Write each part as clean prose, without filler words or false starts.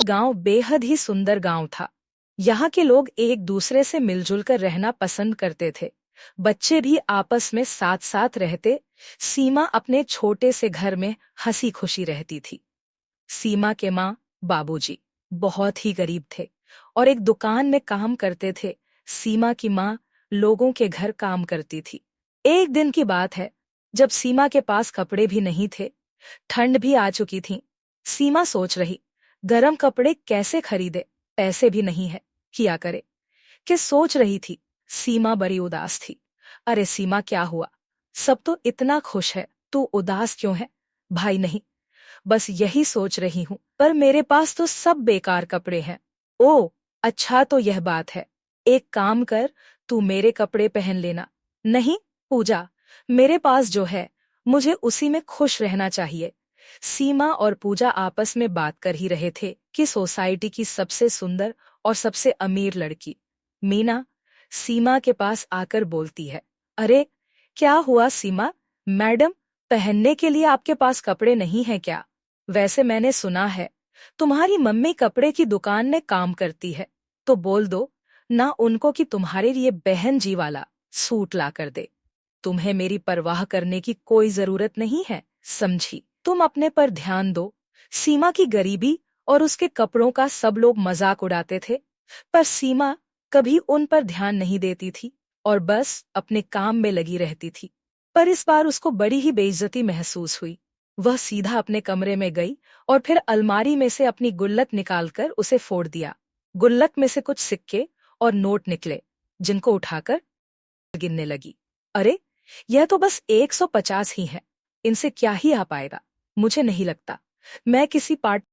गांव बेहद ही सुंदर गांव था। यहाँ के लोग एक दूसरे से मिलजुल कर रहना पसंद करते थे। बच्चे भी आपस में साथ साथ रहते। सीमा अपने छोटे से घर में हंसी खुशी रहती थी। सीमा के माँ बाबूजी बहुत ही गरीब थे और एक दुकान में काम करते थे। सीमा की माँ लोगों के घर काम करती थी। एक दिन की बात है जब सीमा के पास कपड़े भी नहीं थे। ठंड भी आ चुकी थी। सीमा सोच रही, गरम कपड़े कैसे खरीदे, पैसे भी नहीं है, किया करे। कि सोच रही थी। सीमा बड़ी उदास थी। अरे सीमा, क्या हुआ? सब तो इतना खुश है, तू उदास क्यों है? भाई नहीं, बस यही सोच रही हूँ, पर मेरे पास तो सब बेकार कपड़े हैं। ओ अच्छा, तो यह बात है। एक काम कर, तू मेरे कपड़े पहन लेना। नहीं पूजा, मेरे पास जो है मुझे उसी में खुश रहना चाहिए। सीमा और पूजा आपस में बात कर ही रहे थे कि सोसाइटी की सबसे सुंदर और सबसे अमीर लड़की मीना सीमा के पास आकर बोलती है, अरे क्या हुआ सीमा मैडम, पहनने के लिए आपके पास कपड़े नहीं हैं क्या? वैसे मैंने सुना है तुम्हारी मम्मी कपड़े की दुकान में काम करती है, तो बोल दो ना उनको कि तुम्हारे लिए बहन जी वाला सूट ला कर दे। तुम्हें मेरी परवाह करने की कोई जरूरत नहीं है, समझी? तुम अपने पर ध्यान दो। सीमा की गरीबी और उसके कपड़ों का सब लोग मजाक उड़ाते थे, पर सीमा कभी उन पर ध्यान नहीं देती थी और बस अपने काम में लगी रहती थी। पर इस बार उसको बड़ी ही बेइज्जती महसूस हुई। वह सीधा अपने कमरे में गई और फिर अलमारी में से अपनी गुल्लक निकालकर उसे फोड़ दिया। गुल्लक में से कुछ सिक्के और नोट निकले, जिनको उठाकर गिनने लगी। अरे यह तो बस 150 ही है, इनसे क्या ही आ पाएगा। मुझे नहीं लगता मैं किसी पार्ट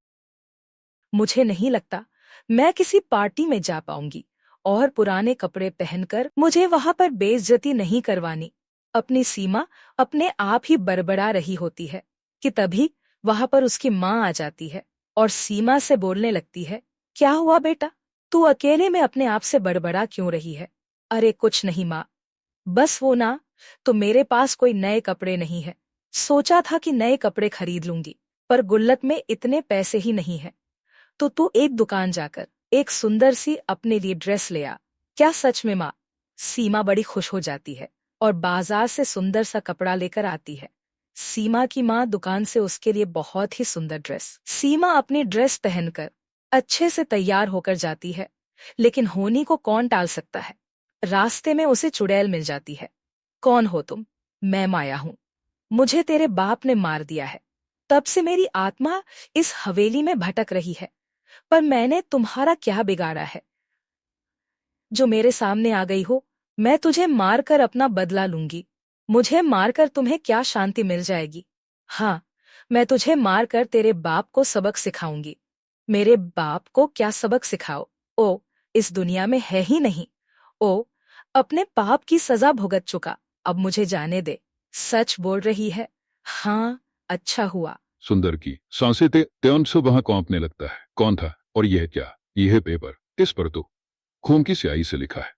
मुझे नहीं लगता मैं किसी पार्टी में जा पाऊंगी और पुराने कपड़े पहनकर मुझे वहां पर बेइज्जती नहीं करवानी। अपनी सीमा अपने आप ही बड़बड़ा रही होती है कि तभी वहां पर उसकी माँ आ जाती है और सीमा से बोलने लगती है, क्या हुआ बेटा, तू अकेले में अपने आप से बड़बड़ा क्यों रही है? अरे कुछ नहीं माँ, बस वो ना, तो मेरे पास कोई नए कपड़े नहीं है। सोचा था कि नए कपड़े खरीद लूंगी, पर गुल्लक में इतने पैसे ही नहीं है। तो तू एक दुकान जाकर एक सुंदर सी अपने लिए ड्रेस ले आ। क्या सच में माँ? सीमा बड़ी खुश हो जाती है और बाजार से सुंदर सा कपड़ा लेकर आती है। सीमा की माँ दुकान से उसके लिए बहुत ही सुंदर ड्रेस। सीमा अपनी ड्रेस पहनकर अच्छे से तैयार होकर जाती है, लेकिन होनी को कौन टाल सकता है। रास्ते में उसे चुड़ैल मिल जाती है। कौन हो तुम? मैं माया हूँ। मुझे तेरे बाप ने मार दिया है, तब से मेरी आत्मा इस हवेली में भटक रही है। पर मैंने तुम्हारा क्या बिगाड़ा है जो मेरे सामने आ गई हो? मैं तुझे मारकर अपना बदला लूंगी। मुझे मारकर तुम्हें क्या शांति मिल जाएगी? हाँ, मैं तुझे मारकर तेरे बाप को सबक सिखाऊंगी। मेरे बाप को क्या सबक सिखाओ? ओ, इस दुनिया में है ही नहीं। ओ, अपने पाप की सजा भुगत चुका, अब मुझे जाने दे। सच बोल रही है। हाँ, अच्छा हुआ। सुंदर की सांसें त्यों से वहां कांपने लगता है। कौन था? और यह क्या? यह पेपर, इस पर तो खून की स्याही से लिखा है,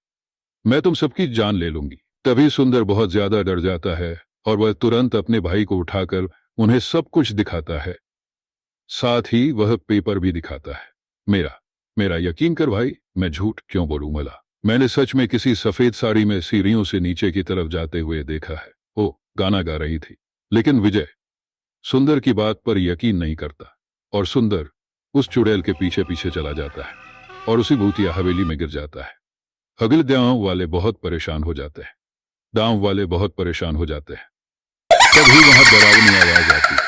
मैं तुम सबकी जान ले लूंगी। तभी सुंदर बहुत ज्यादा डर जाता है और वह तुरंत अपने भाई को उठाकर उन्हें सब कुछ दिखाता है, साथ ही वह पेपर भी दिखाता है। मेरा मेरा यकीन कर भाई, मैं झूठ क्यों बोलूं भला? मैंने सच में किसी सफेद साड़ी में सीढ़ियों से नीचे की तरफ जाते हुए देखा है। वो गाना गा रही थी। लेकिन विजय सुंदर की बात पर यकीन नहीं करता और सुंदर उस चुड़ैल के पीछे पीछे चला जाता है और उसी भूतिया हवेली में गिर जाता है। अगले गांव वाले बहुत परेशान हो जाते हैं। गांव वाले बहुत परेशान हो जाते हैं। तभी वहां डरावनी आवाज आती है।